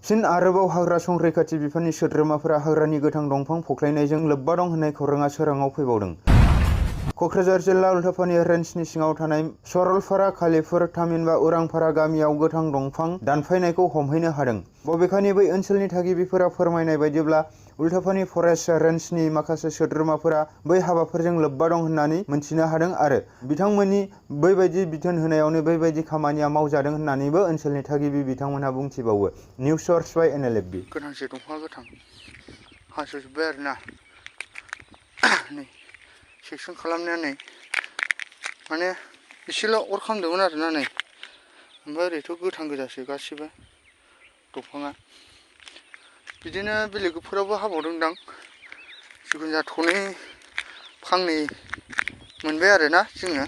फिन आरोबाव हाग्रा संरैखाथि बिफाननि सोद्रोमाफोरा हाग्रानि गोथां दंफां फख्लायनायजों लोब्बा दं होननाय खौराङा सोराङाव फैबावदों। क'क्राझार जिल्ला उल्थापानि रेन्जनि सिङाव थानाय सरलपारा, खालिफुर, थामहिनबा उरांपारा गामियाव गोथां दंफां दानफायनायखौ हमहैनो हादों। बबेखानि बै ओनसोलनि थागिबिफोरा फोरमायनाय बायदिब्ला उल्थापानि फरेस्ट रेन्जनि माखासे सोद्रोमाफोरा बै हाबाफोरजों लोब्बा दं होननानै मोनथिनो हादों आरो बिथांमोननि बैबायदि बिथोन होनायावनो बैबायदि खामानिया मावजादों होननानैबो ओनसोलनि थागिबि बिथांमोनहा बुंथिबावो। निउस सर्स बाय NLFB। गोथांसे दंफाङा गोथां हास'जोब्बाय आरोना नै सेक्सन खालामनाया नै माने एसेल' अर खामदोंमोन आरोना नै ओमफ्राय ओरैथ' गोथां गोजासो गासिबो दंफाङा। बिदिनो बेलेगफोरावबो हाबावदोंदां जिखुनु जाया थनै फांनै मोनबाय आरोना जोङो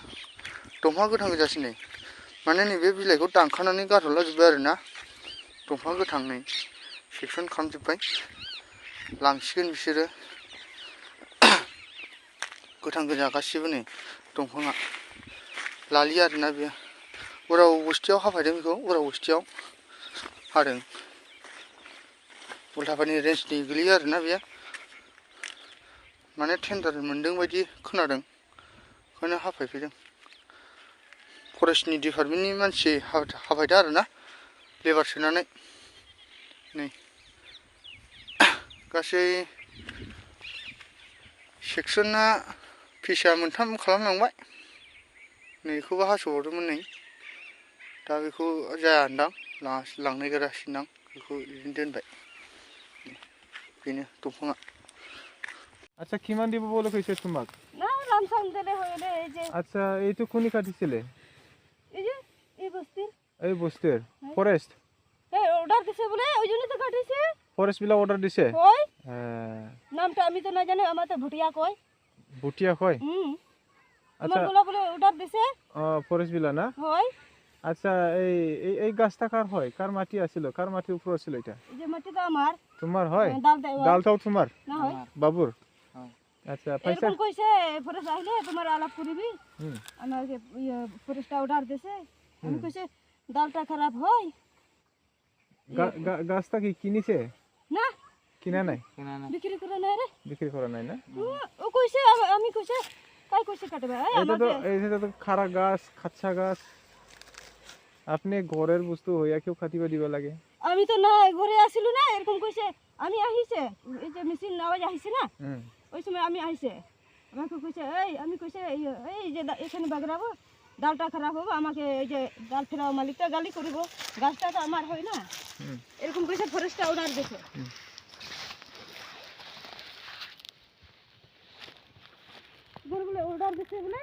दंफाङा गोथां गोजासो नै माने नैबे बिलाइखौ दानखानानै गारहरला जोब्बाय आरोना दंफां गोथां नै सेक्सन खालामजोब्बाय लांसिगोन बिसोरो गोथां गोजा गासिबो नै दंफाङा लालिया आरोना बेयो उराव बस्थियाव हाफायदों बेखौ उराव बस्थियाव हादों उल्थापानि रेन्जनि गोलैयो आरोना बेयो माने टेन्डार मोनदों बायदि खोनादों ओंखायनो हाफायफैदों फरेस्टनि डिपार्टमेन्टनि मानसि हाफायदों आरोना लेबार सोनानै नै गासै सेक्सना फिसा मोनथाम खालामलांबाय नैखौबो हास'बावदोंमोन नै दा बेखौ जायादां लांनायगारासिनोदां बेखौ बिदिनो दोनबाय बेनो दंफाङा। আচ্ছা কিমান দিব বলে কৈছে তোমাক? না লামসাম দিলে হইলে এই যে আচ্ছা এইটো কোনি কাটিছিলে? এই যে এই বস্তির এই বস্তির ফরেস্ট এই অর্ডার দিছে বলে ওই জন্য তো কাটিছে ফরেস্ট বিলা অর্ডার দিছে ওই হ্যাঁ নামটা আমি তো না জানি আমার তো ভুটিয়া কয় ভুটিয়া কয় আচ্ছা আমার বলে অর্ডার দিছে ফরেস্ট বিলা না হয় আচ্ছা এই এই গাছটা কার হয় কার মাটি আছিল কার মাটির উপর ছিল এটা এই যে মাটিটা আমার তোমার হয় ডালটাও ডালটাও তোমার না হয় বাবুর আচ্ছা পয়সা এরকম কইছে ফরেস্ট আইলে তোমার আলাপ করিবি আমাকে ফরেস্ট অর্ডার দিছে আমি কইছে ডালটা খারাপ হয় গাছটা কি কিনিছে না কিনা নাই বিক্রি করে নাই রে বিক্রি করা নাই না ও কইছে আমি কইছে কাই কইছে কাটবে এটা তো খারা গাছ খাচ্ছা গাছ আপনি ঘরের বস্তু হইয়া কেউ খাতিবা দিবা লাগে আমি তো না ঘরে আসিল না এরকম কইছে আমি আহিছে এই যে মেশিন আওয়াজ আহিছে না ওই সময় আমি আহিছে আমাকে কইছে এই আমি কইছে এই যে এখানে বাগড়াবো ডালটা খারাপ হবে আমাকে এই যে ডাল ফেরাও মালিকটা গালি করিব গাছটা তো আমার হয় না এরকম কইছে ফরেস্টটা অর্ডার দিছে বলে অর্ডার দিছে বলে